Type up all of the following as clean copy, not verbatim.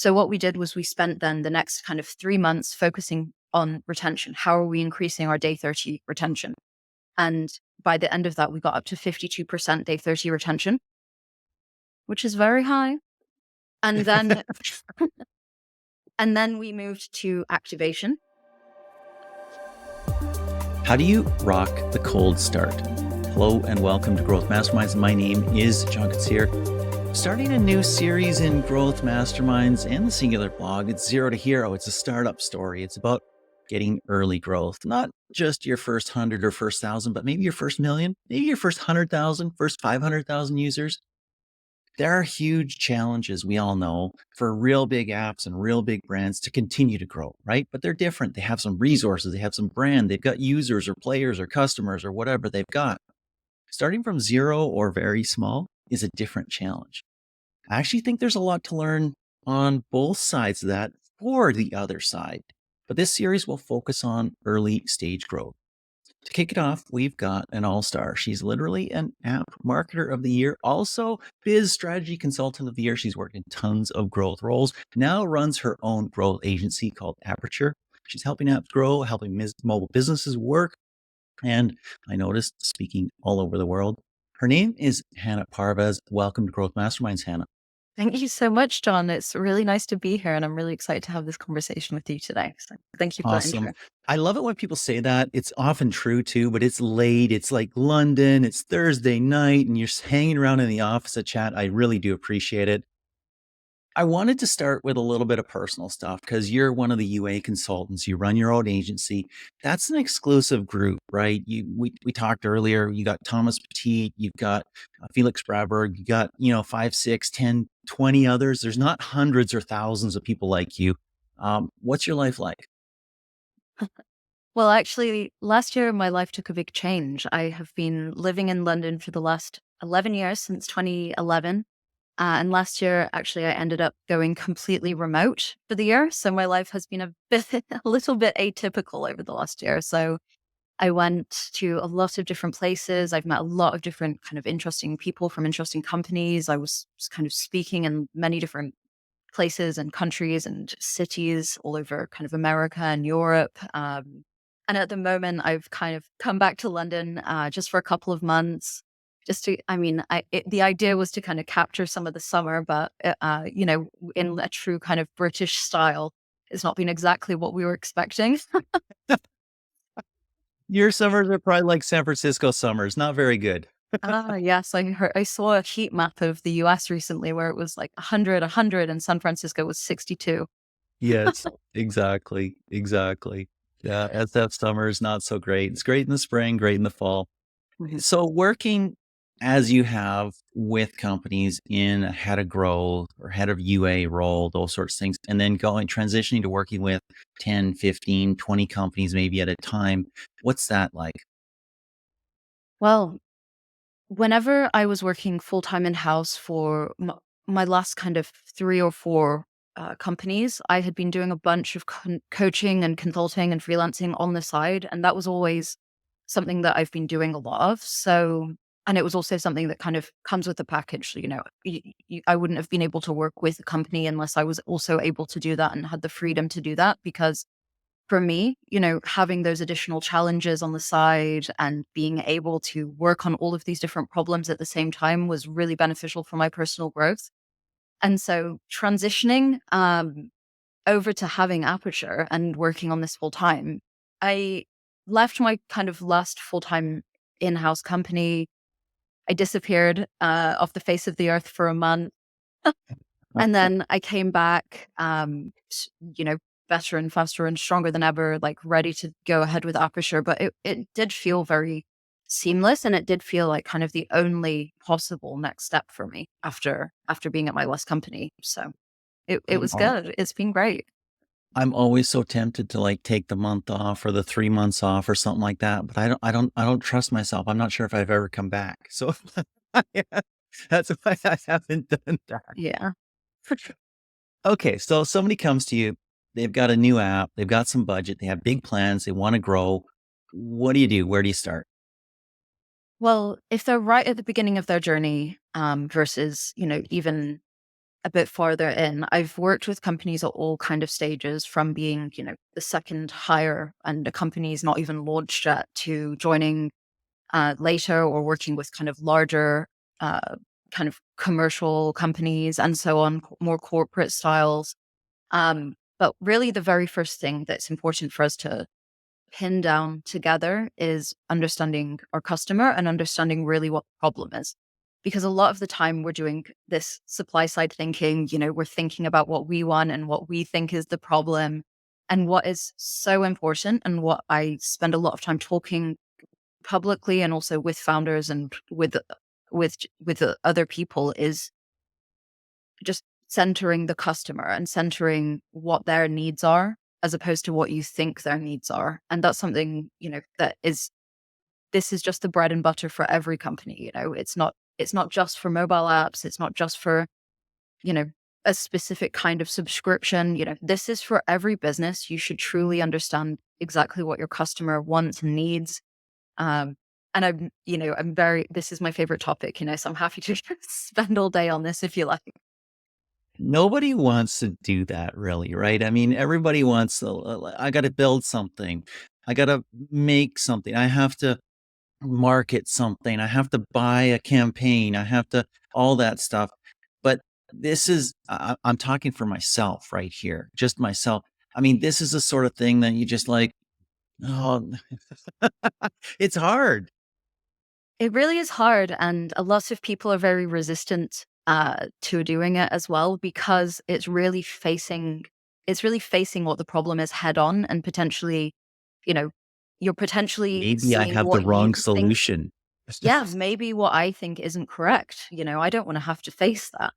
So what we did was we spent then the next kind of 3 months focusing on retention. How are we increasing our day 30 retention? And by the end of that, we got up to 52% day 30 retention, which is very high. And then, and then we moved to activation. How do you rock the cold start? Hello and welcome to Growth Masterminds. My name is John Katsir. Starting a new series in Growth Masterminds and the Singular blog. It's Zero to Hero. It's a startup story. It's about getting early growth, not just your first 100 or first 1,000, but maybe your first million, maybe your first 100,000, first 500,000 users. There are huge challenges, we all know, for real big apps and real big brands to continue to grow, right? But they're different. They have some resources, they have some brand, they've got users or players or customers or whatever they've got. Starting from zero or very small is a different challenge. I actually think there's a lot to learn on both sides of that for the other side. But this series will focus on early stage growth. To kick it off, we've got an all-star. She's literally an app marketer of the year, also biz strategy consultant of the year. She's worked in tons of growth roles, now runs her own growth agency called Aperture. She's helping apps grow, helping mobile businesses work. And I noticed speaking all over the world. Her name is Hannah Parvaz. Welcome to Growth Masterminds, Hannah. Thank you so much, John. It's really nice to be here, and I'm really excited to have this conversation with you today. So thank you for that Awesome. intro. I love it when people say that. It's often true too, but it's late. It's like London. It's Thursday night and you're hanging around in the office at chat. I really do appreciate it. I wanted to start with a little bit of personal stuff because you're one of the UA consultants. You run your own agency. That's an exclusive group, right? We talked earlier. You got Thomas Petit, you've got Felix Braberg, you got 5, 6, 10, 20 others. There's not hundreds or thousands of people like you. What's your life like? Well, actually, last year my life took a big change. I have been living in London for the last 11 years, since 2011. And last year, actually, I ended up going completely remote for the year. So my life has been a little bit atypical over the last year. So I went to a lot of different places. I've met a lot of different kind of interesting people from interesting companies. I was kind of speaking in many different places and countries and cities all over kind of America and Europe. And at the moment, I've kind of come back to London just for a couple of months. Just to, the idea was to kind of capture some of the summer, but, in a true kind of British style, it's not been exactly what we were expecting. Your summers are probably like San Francisco summers, not very good. Yes, I saw a heat map of the US recently where it was like 100, and San Francisco was 62. Yes, exactly. Exactly. Yeah, SF summer is not so great. It's great in the spring, great in the fall. So working as you have with companies in a head of growth or head of UA role, those sorts of things, and then transitioning to working with 10, 15, 20 companies maybe at a time. What's that like? Well, whenever I was working full-time in-house for my last kind of 3 or 4 companies, I had been doing a bunch of coaching and consulting and freelancing on the side. And that was always something that I've been doing a lot of. So, and it was also something that kind of comes with the package. I wouldn't have been able to work with a company unless I was also able to do that and had the freedom to do that, because for me, having those additional challenges on the side and being able to work on all of these different problems at the same time was really beneficial for my personal growth. And so transitioning over to having Aperture and working on this full time, I left my kind of last full time in-house company. I disappeared off the face of the earth for a month. And then I came back, better and faster and stronger than ever, like ready to go ahead with Aperture. But it did feel very seamless, and it did feel like kind of the only possible next step for me after being at my last company. So it I'm was good. It's been great. I'm always so tempted to like take the month off or the 3 months off or something like that, but I don't trust myself. I'm not sure if I've ever come back. So yeah, that's why I haven't done that. Yeah. Okay, so somebody comes to you, they've got a new app, they've got some budget, they have big plans, they want to grow. What do you do? Where do you start? Well, if they're right at the beginning of their journey, versus, even a bit farther in, I've worked with companies at all kind of stages, from being, the second hire and a company's not even launched yet, to joining later, or working with kind of larger, uh, kind of commercial companies and so on, more corporate styles. But really, the very first thing that's important for us to pin down together is understanding our customer and understanding really what the problem is. Because a lot of the time we're doing this supply side thinking, we're thinking about what we want and what we think is the problem. And what is so important, and what I spend a lot of time talking publicly and also with founders and with other people, is just centering the customer and centering what their needs are, as opposed to what you think their needs are. And that's something, that is, this is just the bread and butter for every company. It's not just for mobile apps. It's not just for, you know, a specific kind of subscription. This is for every business. You should truly understand exactly what your customer wants and needs. Um, and this is my favorite topic, so I'm happy to spend all day on this if you like. Nobody wants to do that really, right? I mean, everybody wants I got to build something. I got to make something. I have to market something. I have to buy a campaign. I have to all that stuff. But this is I'm talking for myself right here, just myself. I mean, this is the sort of thing that you just like, oh, it's hard. It really is hard, and a lot of people are very resistant to doing it as well, because it's really facing what the problem is head on, and potentially, you know, you're potentially Maybe I seeing have the what you wrong think. solution. Yeah, maybe what I think isn't correct. I don't want to have to face that.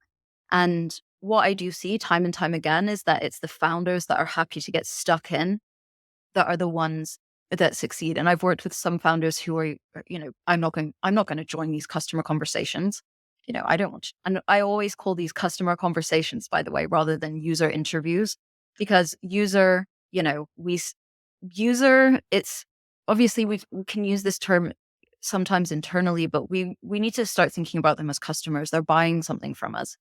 And what I do see time and time again is that it's the founders that are happy to get stuck in that are the ones that succeed. And I've worked with some founders who are, I'm not going to join these customer conversations. I don't want to, and I always call these customer conversations, by the way, rather than user interviews, because user, user, it's obviously we can use this term sometimes internally, but we need to start thinking about them as customers. They're buying something from us.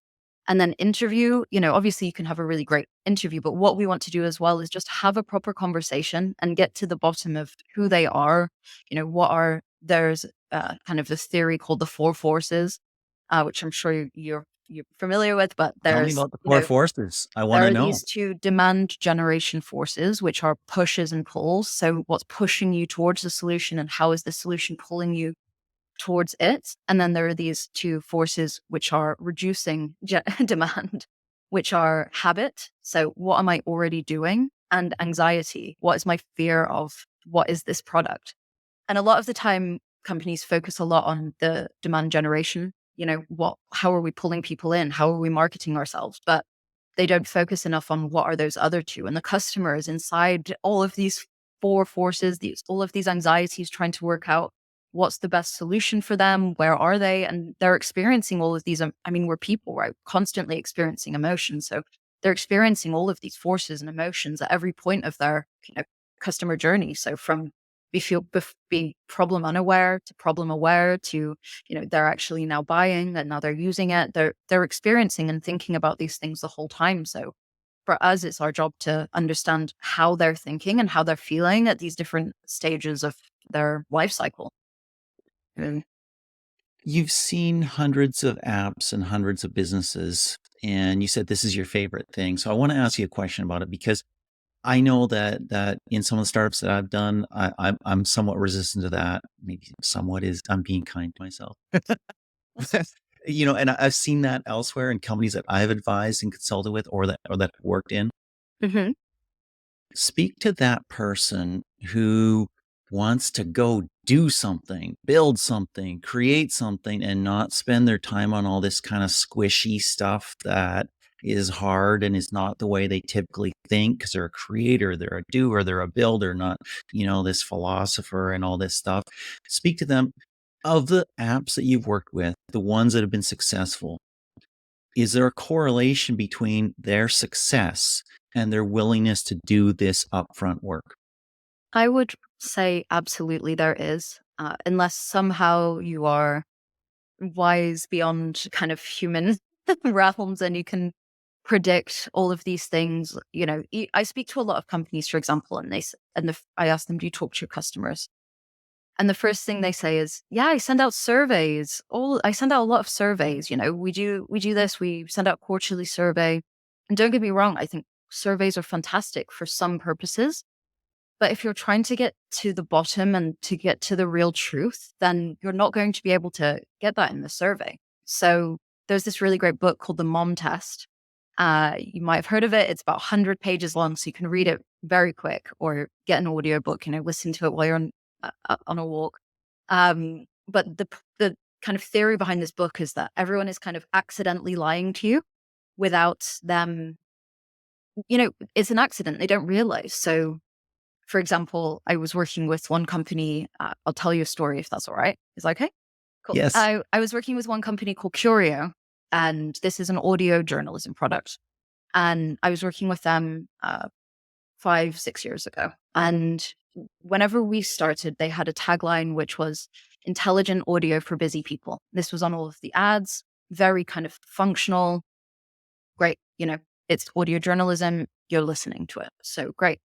And then interview, obviously you can have a really great interview, but what we want to do as well is just have a proper conversation and get to the bottom of who they are. There's kind of this theory called the four forces, which I'm sure you're familiar with, but Tell me about the 4 forces. I there wanna are know. these two demand generation forces, which are pushes and pulls. So what's pushing you towards the solution, and how is the solution pulling you towards it? And then there are these two forces which are reducing demand, which are habit. So what am I already doing? And anxiety. What is my fear of what is this product? And a lot of the time, companies focus a lot on the demand generation. How are we pulling people in? How are we marketing ourselves? But they don't focus enough on what are those other two. And the customer is inside all of these four forces, all of these anxieties, trying to work out what's the best solution for them. Where are they? And they're experiencing all of these. I mean, we're people, right? Constantly experiencing emotions. So they're experiencing all of these forces and emotions at every point of their, customer journey. So from being problem unaware to problem aware to, they're actually now buying, and now they're using it. They're experiencing and thinking about these things the whole time. So for us, it's our job to understand how they're thinking and how they're feeling at these different stages of their life cycle. Mm. You've seen hundreds of apps and hundreds of businesses, and you said this is your favorite thing. So I wanna ask you a question about it because I know that in some of the startups that I've done, I'm somewhat resistant to that. Maybe somewhat is I'm being kind to myself. And I've seen that elsewhere in companies that I've advised and consulted with or that I've worked in. Hmm. Speak to that person who wants to go do something, build something, create something, and not spend their time on all this kind of squishy stuff that is hard and is not the way they typically think because they're a creator, they're a doer, they're a builder, not, this philosopher and all this stuff. Speak to them of the apps that you've worked with, the ones that have been successful. Is there a correlation between their success and their willingness to do this upfront work? I would say absolutely there is, unless somehow you are wise beyond kind of human. realms, and you can predict all of these things. I speak to a lot of companies, for example, and I ask them, do you talk to your customers? And the first thing they say is, yeah, I send out surveys. I send out a lot of surveys. We do this, we send out quarterly survey. And don't get me wrong, I think surveys are fantastic for some purposes. But if you're trying to get to the bottom and to get to the real truth, then you're not going to be able to get that in the survey. So there's this really great book called The Mom Test. You might have heard of it. It's about 100 pages long, so you can read it very quick or get an audiobook, listen to it while you're on a walk. But the kind of theory behind this book is that everyone is kind of accidentally lying to you without them, it's an accident. They don't realize. So for example, I was working with one company. I'll tell you a story if that's all right. Is that okay? Cool. Yes. I was working with one company called Curio, and this is an audio journalism product. And I was working with them 5, 6 years ago. And whenever we started, they had a tagline which was intelligent audio for busy people. This was on all of the ads, very kind of functional, great. It's audio journalism, you're listening to it. So great.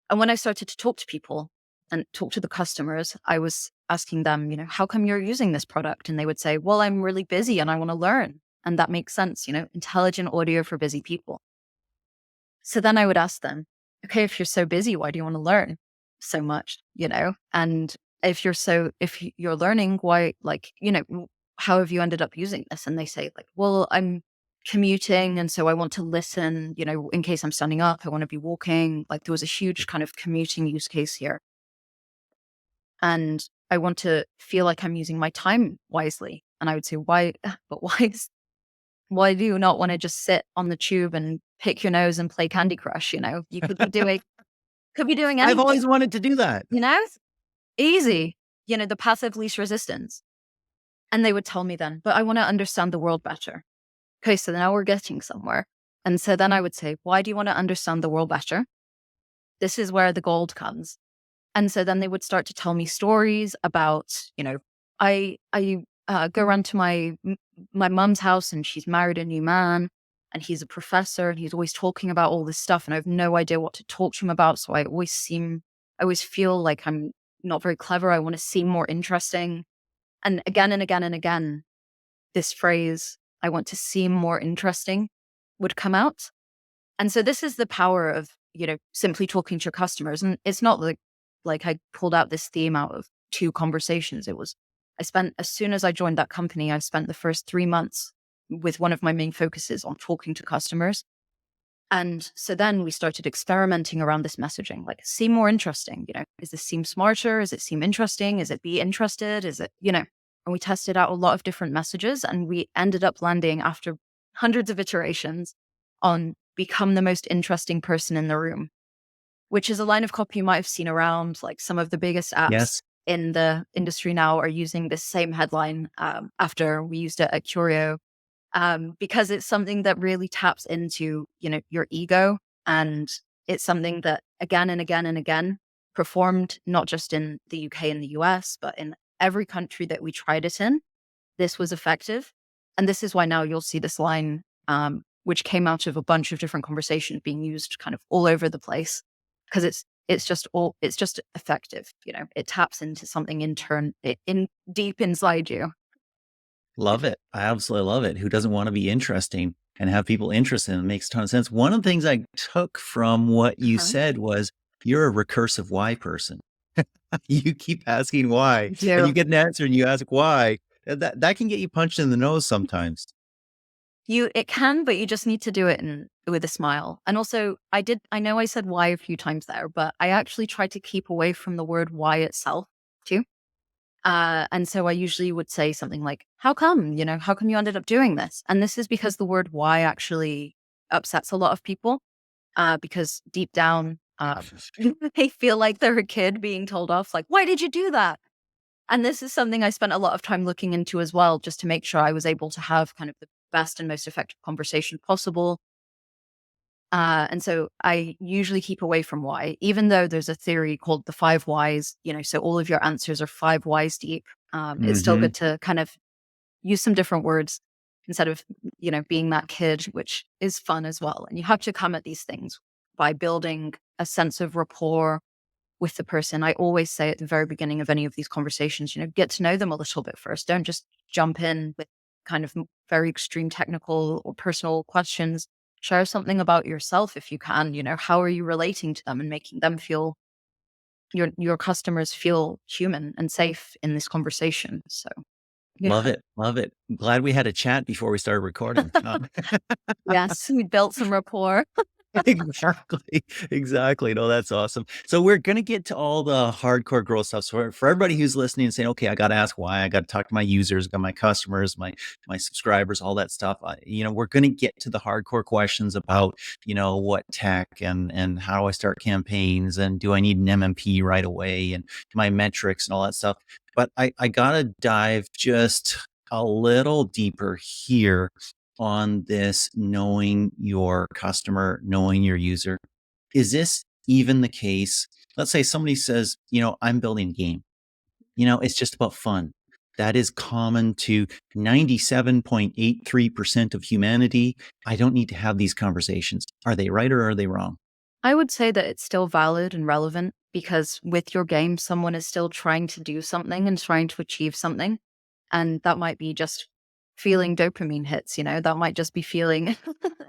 And when I started to talk to people and talk to the customers, I was asking them, how come you're using this product? And they would say, well, I'm really busy and I want to learn. And that makes sense, intelligent audio for busy people. So then I would ask them, okay, if you're so busy, why do you want to learn so much? And if you're learning, why, how have you ended up using this? And they say well, I'm commuting. And so I want to listen, in case I'm standing up, I want to be walking. Like there was a huge kind of commuting use case here. And I want to feel like I'm using my time wisely. And I would say, why, but why do you not want to just sit on the tube and pick your nose and play Candy Crush? You could be doing I've always anything, wanted to do that. easy, the passive least resistance. And they would tell me then, but I want to understand the world better. Okay, so now we're getting somewhere. And so then I would say, why do you want to understand the world better? This is where the gold comes. And so then they would start to tell me stories about, I go around to my mum's house, and she's married a new man, and he's a professor, and he's always talking about all this stuff, and I have no idea what to talk to him about. So I always feel like I'm not very clever. I want to seem more interesting. And again and again and again, this phrase, I want to seem more interesting, would come out. And so this is the power of, simply talking to your customers. And it's not like I pulled out this theme out of 2 conversations. As soon as I joined that company, I spent the first 3 months with one of my main focuses on talking to customers. And so then we started experimenting around this messaging, like seem more interesting, is this seem smarter? Is it seem interesting? Is it be interested? Is it, and we tested out a lot of different messages, and we ended up landing after hundreds of iterations on become the most interesting person in the room, which is a line of copy you might have seen around. Like some of the biggest apps Yes. in the industry now are using this same headline after we used it at Curio, because it's something that really taps into, your ego. And it's something that again and again and again performed not just in the UK and the US, but in every country that we tried it in. This was effective. And this is why now you'll see this line, which came out of a bunch of different conversations being used kind of all over the place, because it's just effective. It taps into something in deep inside you. Love it. I absolutely love it. Who doesn't want to be interesting and have people interested? It makes a ton of sense. One of the things I took from what you Uh-huh. said was you're a recursive why person. You keep asking why, and you Do get an answer and you ask why. That can get you punched in the nose sometimes. it can, but you just need to do it with a smile. And also, I know I said why a few times there, but I actually try to keep away from the word why itself too. And so I usually would say something like, how come, how come you ended up doing this? And this is because the word why actually upsets a lot of people, because deep down, they feel like they're a kid being told off, like, why did you do that? And this is something I spent a lot of time looking into as well, just to make sure I was able to have kind of the best and most effective conversation possible. And so I usually keep away from why, even though there's a theory called the 5 whys, so all of your answers are 5 whys deep. It's still Hmm. good to kind of use some different words. instead of, being that kid, which is fun as well. And you have to come at these things by building a sense of rapport with the person. I always say at the very beginning of any of these conversations, get to know them a little bit first. Don't just jump in with kind of very extreme technical or personal questions. Share something about yourself if you can. How are you relating to them and making them feel your customers feel human and safe in this conversation. So yeah. Love it. Love it. I'm glad we had a chat before we started recording. Yes, we built some rapport. Exactly. Exactly. No, that's awesome. So we're gonna get to all the hardcore growth stuff. So for everybody who's listening and saying, okay, I gotta ask why, I gotta talk to my users, got my customers, my subscribers, all that stuff. We're gonna get to the hardcore questions about, what tech and how do I start campaigns and do I need an MMP right away and my metrics and all that stuff. But I gotta dive just a little deeper here on this knowing your customer, knowing your user. Is this even the case? Let's say somebody says, I'm building a game. It's just about fun. That is common to 97.83% of humanity. I don't need to have these conversations. Are they right or are they wrong? I would say that it's still valid and relevant because with your game, someone is still trying to do something and trying to achieve something. And that might be just feeling dopamine hits, that might just be feeling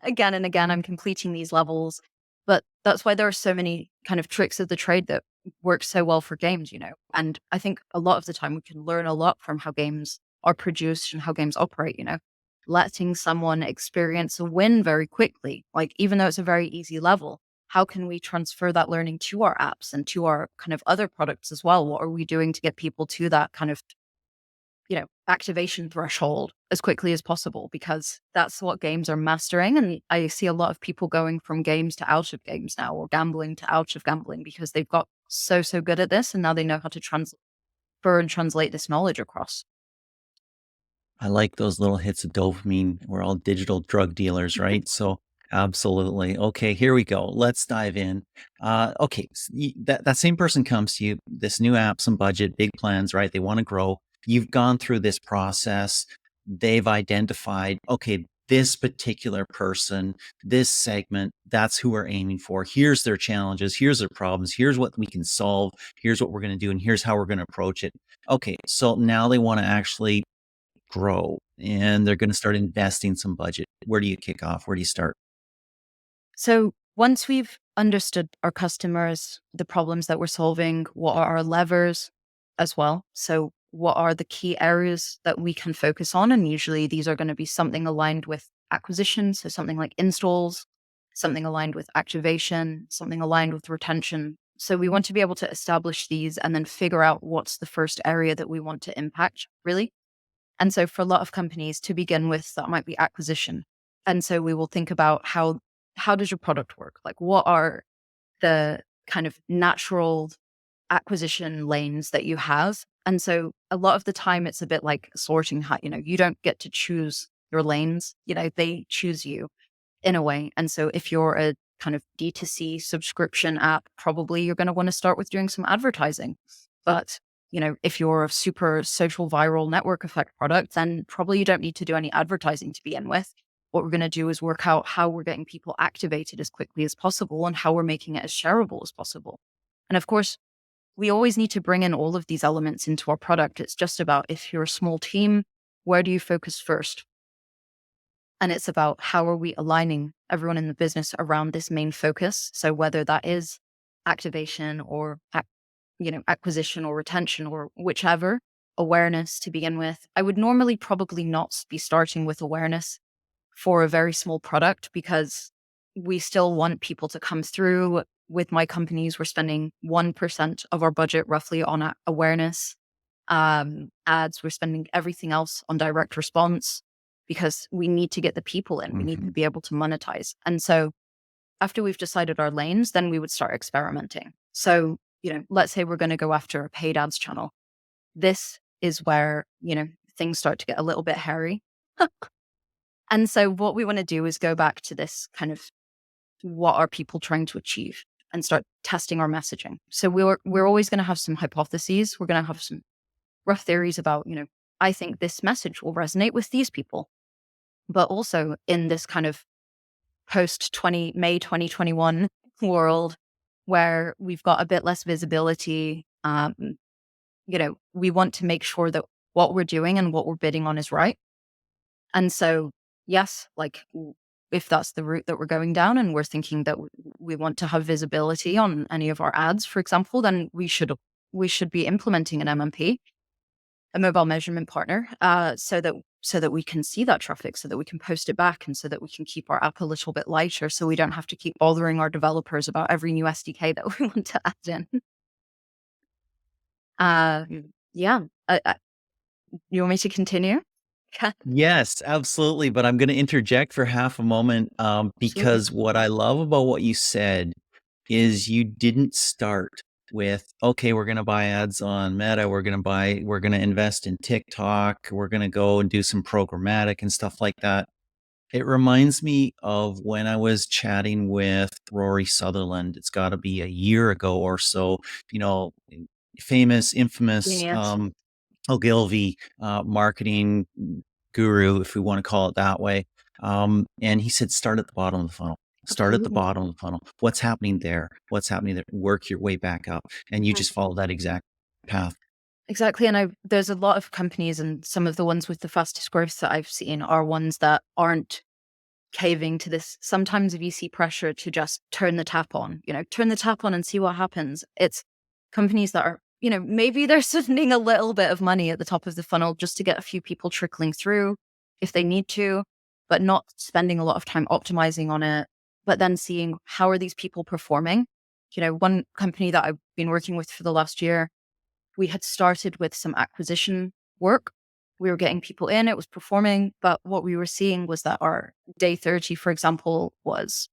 again and again, I'm completing these levels. But that's why there are so many kind of tricks of the trade that work so well for games, And I think a lot of the time we can learn a lot from how games are produced and how games operate, letting someone experience a win very quickly. Like, even though it's a very easy level, how can we transfer that learning to our apps and to our kind of other products as well? What are we doing to get people to that kind of, activation threshold as quickly as possible? Because that's what games are mastering. And I see a lot of people going from games to out of games now, or gambling to out of gambling, because they've got so good at this. And now they know how to transfer and translate this knowledge across. I like those little hits of dopamine. We're all digital drug dealers, right? So absolutely. Okay, here we go. Let's dive in. Okay, that same person comes to you, this new app, some budget, big plans, right? They want to grow. You've gone through this process. They've identified, okay, this particular person, this segment, that's who we're aiming for. Here's their challenges. Here's their problems. Here's what we can solve. Here's what we're going to do. And here's how we're going to approach it. Okay, so now they want to actually grow and they're going to start investing some budget. Where do you kick off? Where do you start? So once we've understood our customers, the problems that we're solving, what are our levers as well? So what are the key areas that we can focus on? And usually these are going to be something aligned with acquisition. So something like installs, something aligned with activation, something aligned with retention. So we want to be able to establish these and then figure out what's the first area that we want to impact, really. And so for a lot of companies to begin with, that might be acquisition. And so we will think about how does your product work? Like, what are the kind of natural acquisition lanes that you have? And so a lot of the time it's a bit like sorting hat, you don't get to choose your lanes, they choose you in a way. And so if you're a kind of D2C subscription app, probably you're going to want to start with doing some advertising. But, if you're a super social viral network effect product, then probably you don't need to do any advertising to begin with. What we're going to do is work out how we're getting people activated as quickly as possible and how we're making it as shareable as possible. And of course, we always need to bring in all of these elements into our product. It's just about, if you're a small team, where do you focus first? And it's about how are we aligning everyone in the business around this main focus. So whether that is activation or acquisition or retention or whichever, awareness to begin with. I would normally probably not be starting with awareness for a very small product because we still want people to come through. With my companies, we're spending 1% of our budget roughly on awareness. Ads, we're spending everything else on direct response because we need to get the people in. We need to be able to monetize. And so after we've decided our lanes, then we would start experimenting. So, let's say we're going to go after a paid ads channel. This is where, things start to get a little bit hairy. And so what we want to do is go back to this kind of, what are people trying to achieve, and start testing our messaging. So we're always going to have some hypotheses. We're going to have some rough theories about, I think this message will resonate with these people. But also in this kind of post May 2021 world where we've got a bit less visibility, we want to make sure that what we're doing and what we're bidding on is right. And so, yes, if that's the route that we're going down and we're thinking that we want to have visibility on any of our ads, for example, then we should be implementing an MMP, a mobile measurement partner, so that we can see that traffic, so that we can post it back, and so that we can keep our app a little bit lighter, so we don't have to keep bothering our developers about every new SDK that we want to add in. Uh, yeah. You want me to continue? Yeah, Yes, absolutely. But I'm going to interject for half a moment absolutely. because what I love about what you said is you didn't start with, okay, we're going to buy ads on Meta, we're going to invest in TikTok, we're going to go and do some programmatic and stuff like that. It reminds me of when I was chatting with Rory Sutherland. It's got to be a year ago or so, you know, famous, infamous Genius. Ogilvy marketing guru, if we want to call it that way. And he said, start at the bottom of the funnel. Start at the Absolutely. bottom of the funnel. What's happening there? What's happening there? Work your way back up. And you Mhm. just follow that exact path. Exactly. And there's a lot of companies, and some of the ones with the fastest growth that I've seen are ones that aren't caving to this sometimes VC pressure to just turn the tap on, turn the tap on and see what happens. It's companies that are, maybe they're spending a little bit of money at the top of the funnel just to get a few people trickling through if they need to, but not spending a lot of time optimizing on it, but then seeing how are these people performing. One company that I've been working with for the last year, we had started with some acquisition work. We were getting people in, it was performing, but what we were seeing was that our day 30, for example, was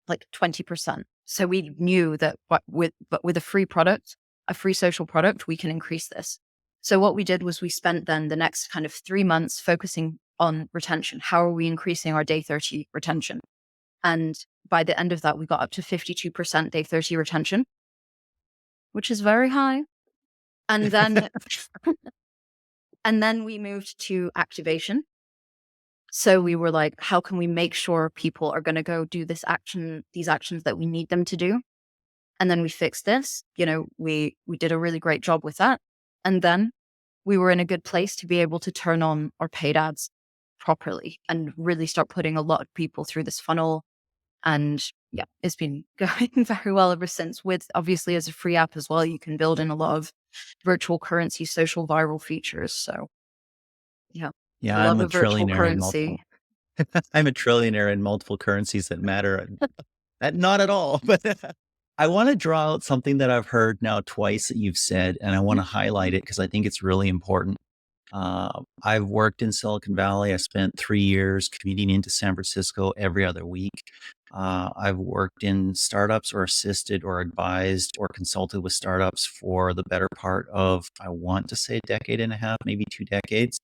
like 20%. So we knew that with a free product, a free social product, we can increase this. So what we did was we spent then the next kind of 3 months focusing on retention. How are we increasing our day 30 retention? And by the end of that, we got up to 52% day 30 retention, which is very high. And then we moved to activation. So we were like, how can we make sure people are going to go do these actions that we need them to do? And then we fixed this. We did a really great job with that. And then we were in a good place to be able to turn on our paid ads properly and really start putting a lot of people through this funnel. And yeah, it's been going very well ever since. With obviously as a free app as well, you can build in a lot of virtual currency, social viral features. So yeah, Yeah, I I'm love a a virtual trillionaire in currency. multiple. I'm a trillionaire in multiple currencies that matter. Not at all. But I want to draw out something that I've heard now twice that you've said, and I want Mhm. to highlight it because I think it's really important. I've worked in Silicon Valley. I spent 3 years commuting into San Francisco every other week. I've worked in startups or assisted or advised or consulted with startups for the better part of, I want to say, a decade and a half, maybe 2 decades.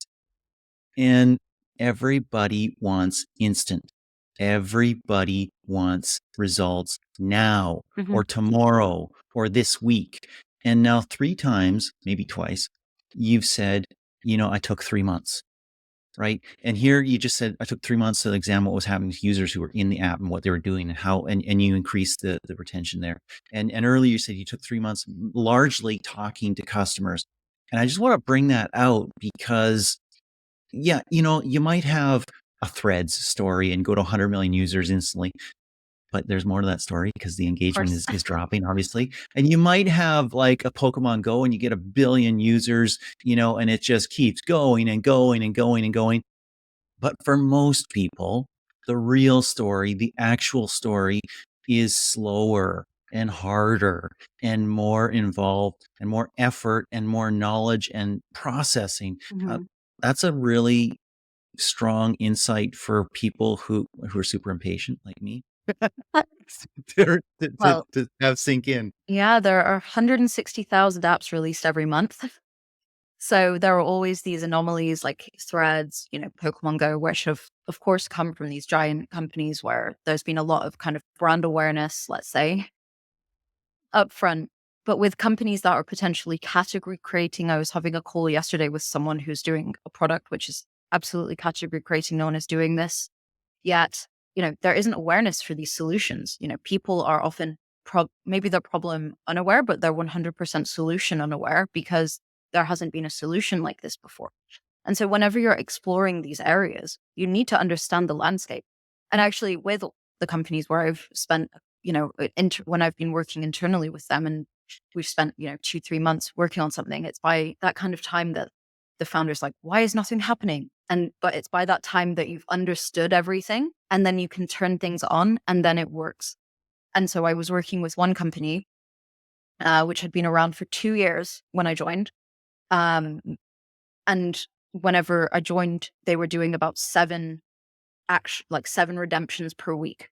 And everybody wants instant. Everybody wants results now Mhm. or tomorrow or this week. And now, 3 times, maybe twice, you've said, I took 3 months, right? And here you just said, I took 3 months to examine what was happening to users who were in the app and what they were doing and how, and you increased the retention there. And earlier you said you took 3 months largely talking to customers. And I just want to bring that out because yeah, you might have a Threads story and go to 100 million users instantly, but there's more to that story because the Of engagement course. is dropping, obviously. And you might have like a Pokemon Go and you get a billion users, and it just keeps going and going and going and going. But for most people, the real story, the actual story is slower and harder and more involved and more effort and more knowledge and processing. Uh, Mhm. that's a really strong insight for people who are super impatient like me Well, to have sink in. yeah, there are 160,000 apps released every month. So there are always these anomalies like Threads, Pokemon Go, which have, of course, come from these giant companies where there's been a lot of kind of brand awareness, let's say, upfront. But with companies that are potentially category creating, I was having a call yesterday with someone who's doing a product which is absolutely category creating. No one is doing this yet. There isn't awareness for these solutions. People are often maybe they're problem unaware, but they're 100% solution unaware because there hasn't been a solution like this before. And so whenever you're exploring these areas, you need to understand the landscape. And actually with the companies where I've spent, when I've been working internally with them and we've spent, 2-3 months working on something, it's by that kind of time that the founder's like, why is nothing happening? But it's by that time that you've understood everything and then you can turn things on and then it works. And so I was working with one company, which had been around for 2 years when I joined. Um, and whenever I joined, they were doing about seven redemptions per week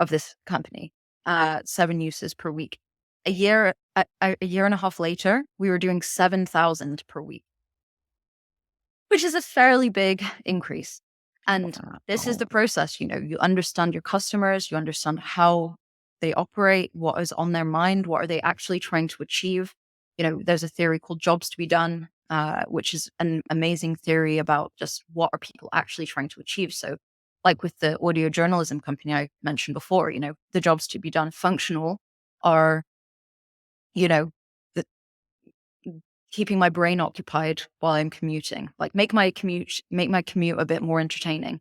of this company, 7 uses per week. A year and a half later, we were doing 7,000 per week, which is a fairly big increase. And this is Wow. the process. You understand your customers, you understand how they operate, what is on their mind, what are they actually trying to achieve. There's a theory called jobs to be done, which is an amazing theory about just what are people actually trying to achieve. So, like with the audio journalism company I mentioned before, the jobs to be done functional are, you know, the, keeping my brain occupied while I'm commuting, like make my commute a bit more entertaining.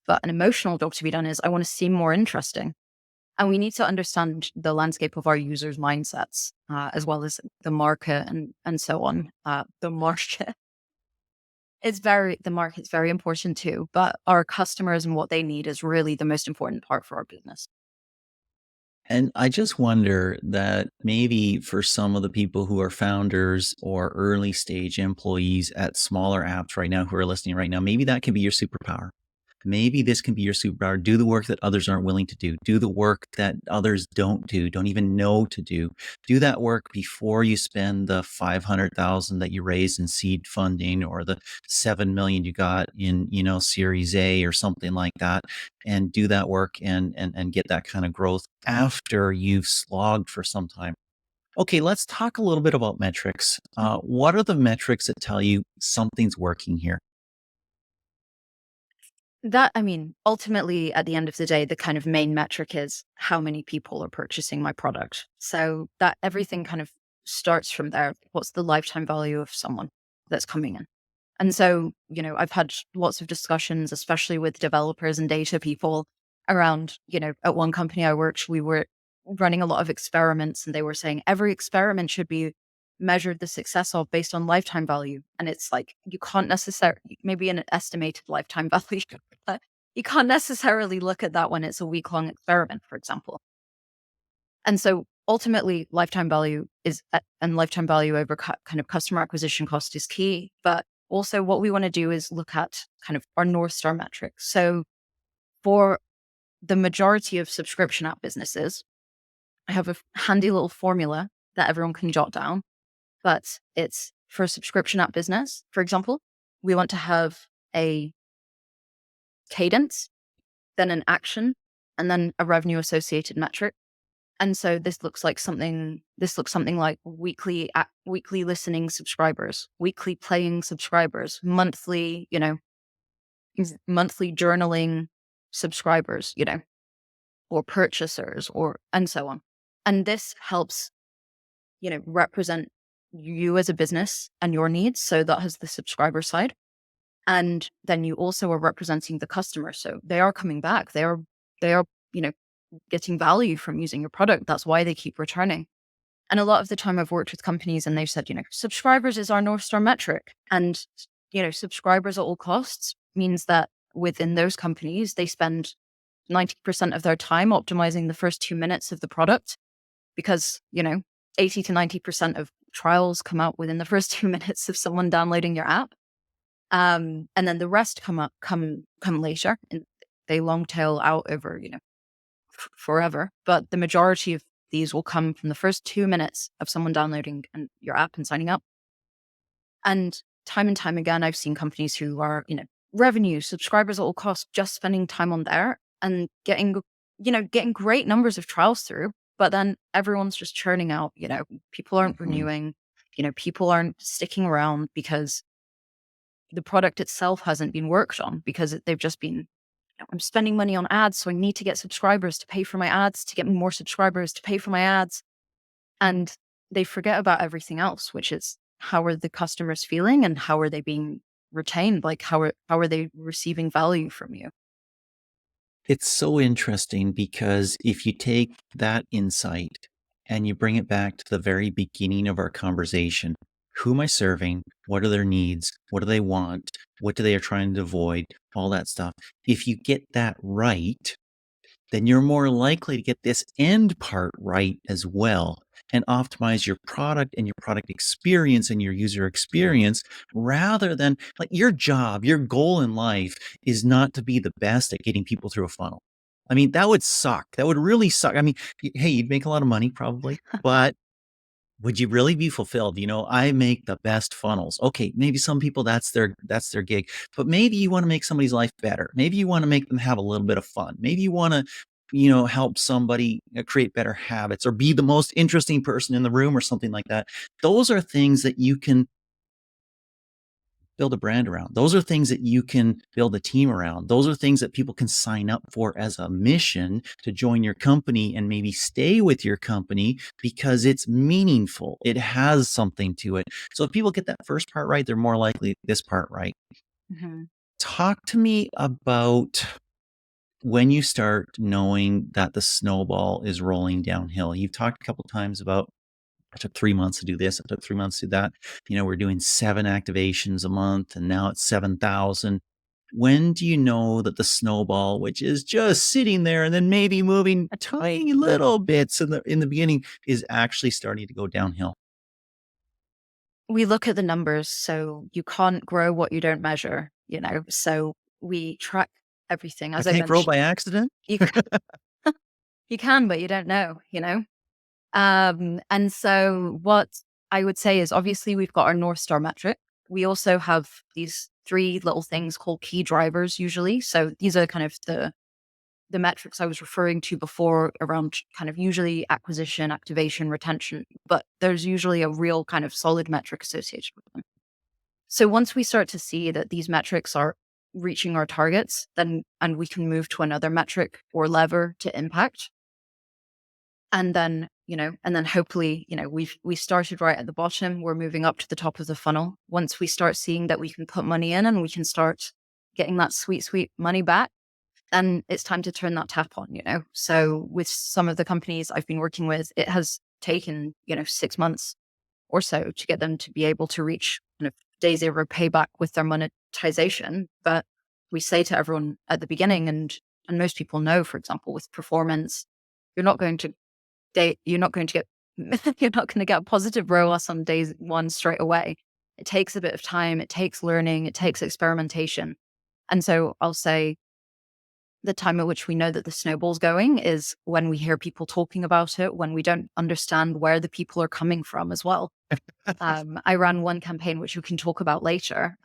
But an emotional job to be done is I want to seem more interesting. And we need to understand the landscape of our users' mindsets, as well as the market and so on. The market, the market's very important too, but our customers and what they need is really the most important part for our business. And I just wonder that maybe for some of the people who are founders or early stage employees at smaller apps right now who are listening right now, maybe that can be your superpower. Maybe this can be your superpower. Do the work that others aren't willing to do. Do the work that others don't do, don't even know to do. Do that work before you spend the 500,000 that you raised in seed funding or the 7 million you got in, Series A or something like that, and do that work and get that kind of growth after you've slogged for some time. Okay, let's talk a little bit about metrics. What are the metrics that tell you something's working here? Ultimately, at the end of the day, the kind of main metric is how many people are purchasing my product. So that everything kind of starts from there. What's the lifetime value of someone that's coming in? And so, I've had lots of discussions, especially with developers and data people around, at one company I worked, we were running a lot of experiments and they were saying every experiment should be measured the success of based on lifetime value. And it's like, you can't necessarily, maybe an estimated lifetime value, but you can't necessarily look at that when it's a week long experiment, for example. And so ultimately, lifetime value and lifetime value over kind of customer acquisition cost is key. But also, what we want to do is look at kind of our North Star metrics. So, for the majority of subscription app businesses, I have a handy little formula that everyone can jot down. But it's for a subscription app business, for example, we want to have a cadence, then an action, and then a revenue associated metric. And so this looks something like weekly listening subscribers, weekly playing subscribers, monthly journaling subscribers, or purchasers and so on. And this helps, represent you as a business and your needs. So that has the subscriber side. And then you also are representing the customer. So they are coming back. They are, getting value from using your product. That's why they keep returning. And a lot of the time I've worked with companies and they've said, subscribers is our North Star metric. And, subscribers at all costs means that within those companies, they spend 90% of their time optimizing the first 2 minutes of the product because, 80 to 90% of trials come out within the first 2 minutes of someone downloading your app. And then the rest come later and they long tail out over, forever. But the majority of these will come from the first 2 minutes of someone downloading your app and signing up. And time again, I've seen companies who are, revenue, subscribers at all costs, just spending time on there and getting great numbers of trials through. But then everyone's just churning out, people aren't Mhm. renewing, people aren't sticking around because the product itself hasn't been worked on because they've just been, I'm spending money on ads, so I need to get subscribers to pay for my ads, to get more subscribers to pay for my ads. And they forget about everything else, which is how are the customers feeling and how are they being retained? Like how are they receiving value from you? It's so interesting because if you take that insight and you bring it back to the very beginning of our conversation, who am I serving? What are their needs? What do they want? What do they are trying to avoid? All that stuff. If you get that right, then you're more likely to get this end part right as well and optimize your product and your product experience and your user experience rather than like your job, your goal in life is not to be the best at getting people through a funnel. I mean, that would suck. That would really suck. I mean, hey, you'd make a lot of money probably, but would you really be fulfilled? I make the best funnels. Okay, maybe some people that's their gig, but maybe you want to make somebody's life better. Maybe you want to make them have a little bit of fun. Maybe you want to, help somebody create better habits or be the most interesting person in the room or something like that. Those are things that you can build a brand around. Those are things that you can build a team around. Those are things that people can sign up for as a mission to join your company and maybe stay with your company because it's meaningful. It has something to it. So if people get that first part right, they're more likely this part right. Hmm. Talk to me about when you start knowing that the snowball is rolling downhill. You've talked a couple times about it took 3 months to do this. It took 3 months to do that. We're doing 7 activations a month, and now it's 7,000. When do you know that the snowball, which is just sitting there and then maybe moving a tiny little bits in the beginning, is actually starting to go downhill? We look at the numbers, so you can't grow what you don't measure, So we track everything. I As I can't grow mentioned, by accident? you can, you can, but you don't know. And so what I would say is obviously we've got our North Star metric. We also have these three little things called key drivers usually. So these are kind of the metrics I was referring to before around kind of usually acquisition, activation, retention, but there's usually a real kind of solid metric associated with them. So once we start to see that these metrics are reaching our targets, then and we can move to another metric or lever to impact. And then hopefully, we started right at the bottom. We're moving up to the top of the funnel. Once we start seeing that we can put money in and we can start getting that sweet, sweet money back, then it's time to turn that tap on. So with some of the companies I've been working with, it has taken, 6 months or so to get them to be able to reach kind of day zero payback with their monetization. But we say to everyone at the beginning, and most people know, for example, with performance, you're not going to you're not going to get you're not going to get a positive ROAS on day one straight away. It takes a bit of time. It takes learning. It takes experimentation. And so I'll say the time at which we know that the snowball's going is when we hear people talking about it, when we don't understand where the people are coming from as well. I ran one campaign, which we can talk about later,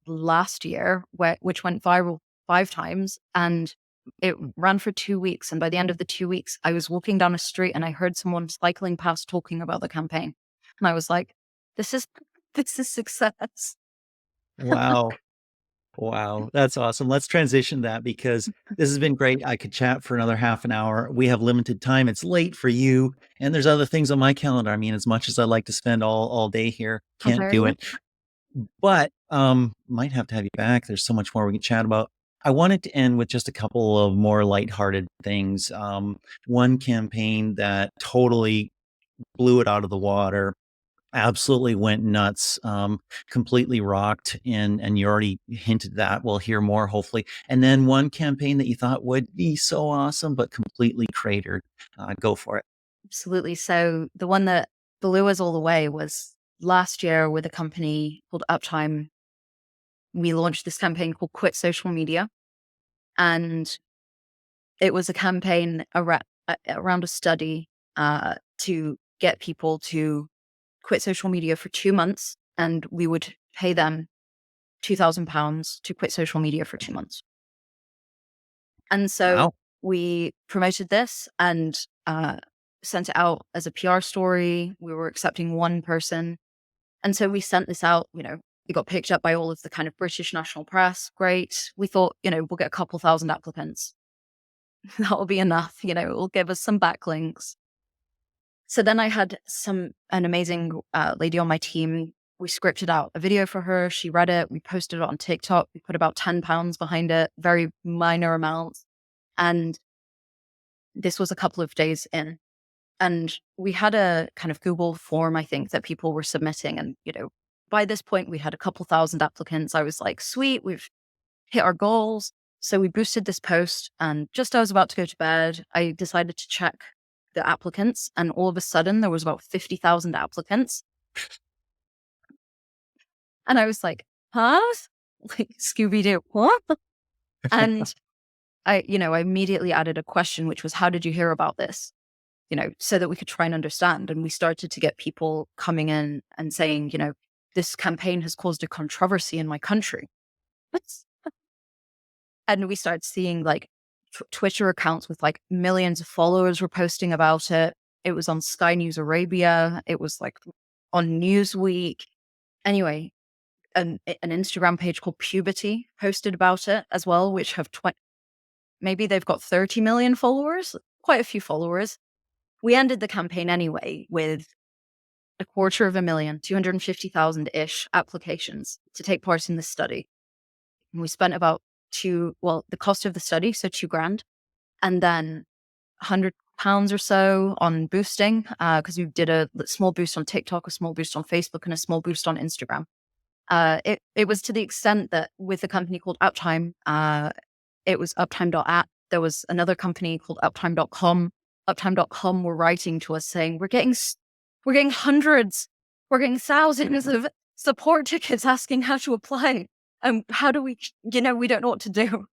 last year, which went viral 5 times, and it ran for 2 weeks. And by the end of the 2 weeks, I was walking down a street and I heard someone cycling past talking about the campaign, and I was like, "This is this is success." Wow. Wow, that's awesome. Let's transition that because this has been great. I could chat for another half an hour. We have limited time. It's late for you, and there's other things on my calendar. I mean, as much as I like to spend all day here, I'm can't very do well. it. But might have to have you back. There's so much more we can chat about. I wanted to end with just a couple of more lighthearted things. One campaign that totally blew it out of the water, absolutely went nuts, completely rocked, and you already hinted that. We'll hear more, hopefully. And then one campaign that you thought would be so awesome, but completely cratered. Go for it. Absolutely. So the one that blew us all away was last year with a company called Uptime. We launched this campaign called Quit Social Media. And it was a campaign around a study to get people to quit social media for 2 months. And we would pay them £2,000 to quit social media for 2 months. And so Wow. we promoted this and sent it out as a PR story. We were accepting one person. And so we sent this out, It got picked up by all of the kind of British national press. Great. We thought, we'll get a couple thousand applicants. That'll be enough. It will give us some backlinks. So then I had an amazing lady on my team. We scripted out a video for her. She read it. We posted it on TikTok. We put about £10 behind it, very minor amounts. And this was a couple of days in. And we had a kind of Google form, I think, that people were submitting. And, by this point, we had a couple thousand applicants. I was like, sweet, we've hit our goals. So we boosted this post. And just as I was about to go to bed, I decided to check the applicants. And all of a sudden, there was about 50,000 applicants. And I was like, huh? Like Scooby-Doo, what? And I immediately added a question, which was, how did you hear about this? So that we could try and understand. And we started to get people coming in and saying, this campaign has caused a controversy in my country. And we started seeing like Twitter accounts with like millions of followers were posting about it. It was on Sky News Arabia. It was like on Newsweek. Anyway, an Instagram page called Puberty posted about it as well, which have maybe they've got 30 million followers, quite a few followers. We ended the campaign anyway with 250,000, 250,000-ish applications to take part in this study. And we spent about the cost of the study, so $2,000, and then £100 or so on boosting, because we did a small boost on TikTok, a small boost on Facebook, and a small boost on Instagram. It was to the extent that with a company called Uptime, it was uptime.app. There was another company called uptime.com. Uptime.com were writing to us saying, we're getting hundreds, we're getting thousands of support tickets asking how to apply. And how do we, we don't know what to do.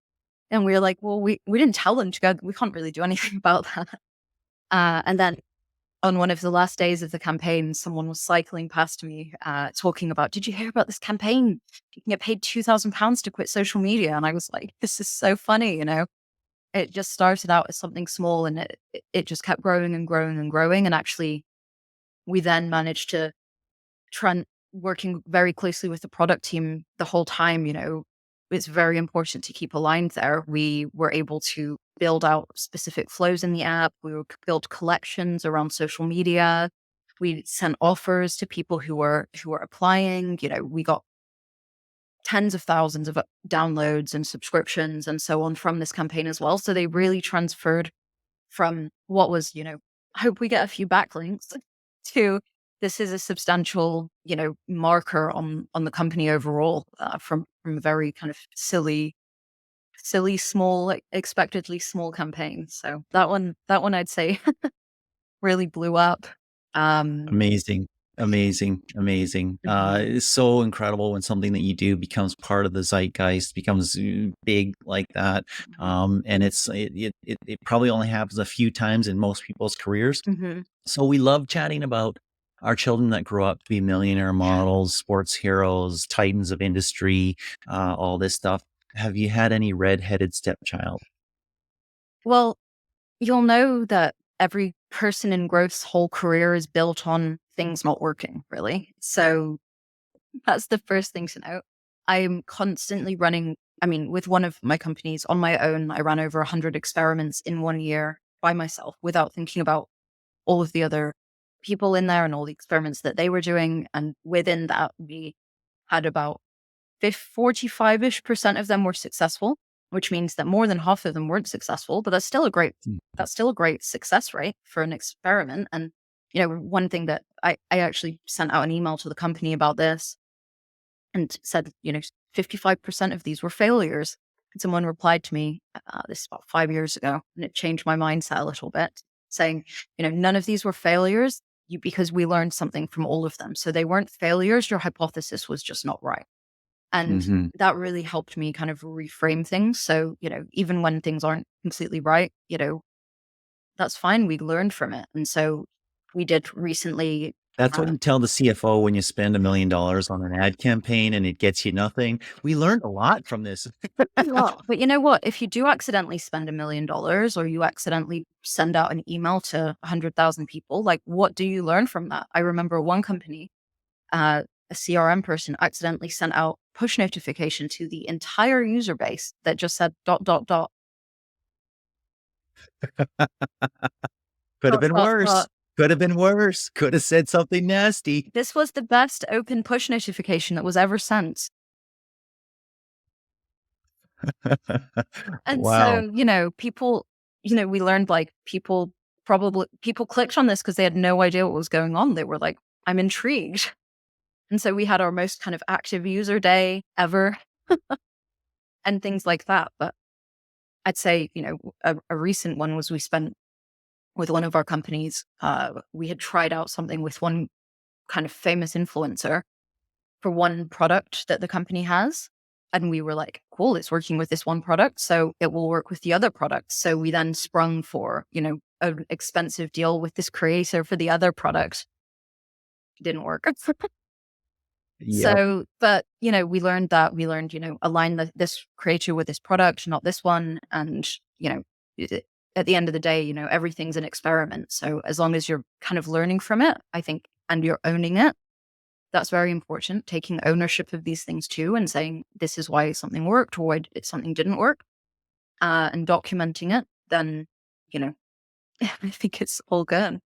And we were like, well, we didn't tell them to go. We can't really do anything about that. And then on one of the last days of the campaign, someone was cycling past me, talking about, did you hear about this campaign? You can get paid £2,000 to quit social media. And I was like, this is so funny, It just started out as something small, and it just kept growing and growing and growing. And actually, we then managed to working very closely with the product team the whole time. It's very important to keep aligned there. We were able to build out specific flows in the app. We would build collections around social media. We sent offers to people who were applying. We got tens of thousands of downloads and subscriptions and so on from this campaign as well. So they really transferred from what was, I hope we get a few backlinks, to this is a substantial, marker on the company overall, from a very kind of silly, small, like, expectedly small campaign. So that one I'd say really blew up. Amazing. Amazing. Amazing. Mhm, It's so incredible when something that you do becomes part of the zeitgeist, becomes big like that. mhm, And it probably only happens a few times in most people's careers. mhm. So we love chatting about our children that grow up to be millionaire models, sports heroes, titans of industry, all this stuff. Have you had any redheaded stepchild? Well, you'll know that every person in growth's whole career is built on things not working, really. So that's the first thing to note. I'm constantly running, with one of my companies on my own, I ran over 100 experiments in 1 year by myself without thinking about all of the other people in there and all the experiments that they were doing. And within that, we had about 45-ish% of them were successful, which means that more than half of them weren't successful, but Mm. that's still a great success rate for an experiment. And, one thing that I actually sent out an email to the company about this and said, 55% of these were failures. And someone replied to me, this is about 5 years ago, and it changed my mindset a little bit, saying, none of these were failures because we learned something from all of them. So they weren't failures. Your hypothesis was just not right. And Mhm. that really helped me kind of reframe things. So, even when things aren't completely right, that's fine. We learned from it. And so we did recently. That's what uh, you tell the CFO when you spend $1 million on an ad campaign and it gets you nothing. We learned a lot from this. Well, but you know what? If you do accidentally spend $1 million, or you accidentally send out an email to 100,000 people, like, what do you learn from that? I remember one company, a CRM person accidentally sent out push notification to the entire user base that just said dot, dot, dot, Could have dot, been dot, worse. dot. Could have been worse. Could have said something nasty. This was the best open push notification that was ever sent. And Wow. so, people, we learned like people clicked on this because they had no idea what was going on. They were like, I'm intrigued. And so we had our most kind of active user day ever and things like that. But I'd say, a recent one was we spent with one of our companies. We had tried out something with one kind of famous influencer for one product that the company has. And we were like, cool, it's working with this one product, so it will work with the other products. So we then sprung for, an expensive deal with this creator for the other product. Didn't work. Yep. So, but, we learned, align this creator with this product, not this one. And, it- at the end of the day, everything's an experiment. So as long as you're kind of learning from it, I think, and you're owning it, that's very important. Taking ownership of these things too and saying, this is why something worked or why something didn't work, and documenting it, then, you know, I think it's all good.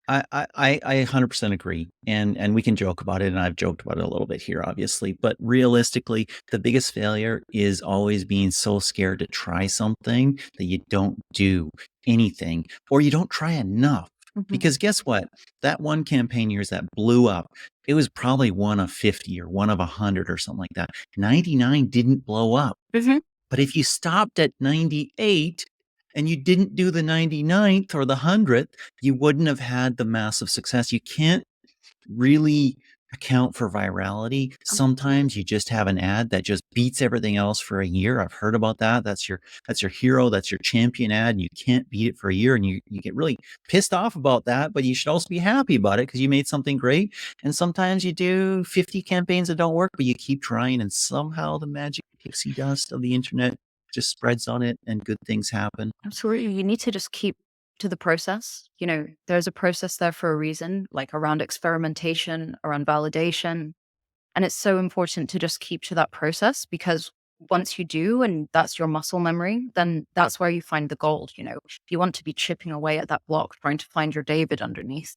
I 100% agree, and we can joke about it, and I've joked about it a little bit here, obviously. But realistically, the biggest failure is always being so scared to try something that you don't do anything, or you don't try enough. Mhm. Because guess what? That one campaign yours that blew up, it was probably one of 50 or one of 100 or something like that. 99 didn't blow up. Mhm. But if you stopped at 98 and you didn't do the 99th or the 100th, you wouldn't have had the massive success. You can't really account for virality. Absolutely. Sometimes you just have an ad that just beats everything else for a year. I've heard about that. That's your hero, that's your champion ad, and you can't beat it for a year, and you get really pissed off about that, but you should also be happy about it because you made something great. And sometimes you do 50 campaigns that don't work, but you keep trying, and somehow the magic pixie dust of the internet just spreads on it and good things happen. Absolutely. You need to just keep to the process. There's a process there for a reason, like around experimentation, around validation. And it's so important to just keep to that process because once you do, and that's your muscle memory, then that's where you find the gold. If you want to be chipping away at that block, trying to find your David underneath,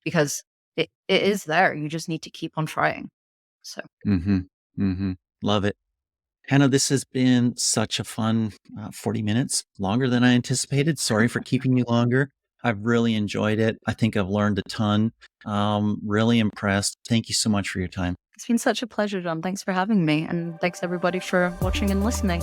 because it is there. You just need to keep on trying. So Mm-hmm. Mm-hmm. Love it. Hannah, this has been such a fun 40 minutes, longer than I anticipated. Sorry for keeping you longer. I've really enjoyed it. I think I've learned a ton. Really impressed. Thank you so much for your time. it's been such a pleasure, John. Thanks for having me. And thanks everybody for watching and listening.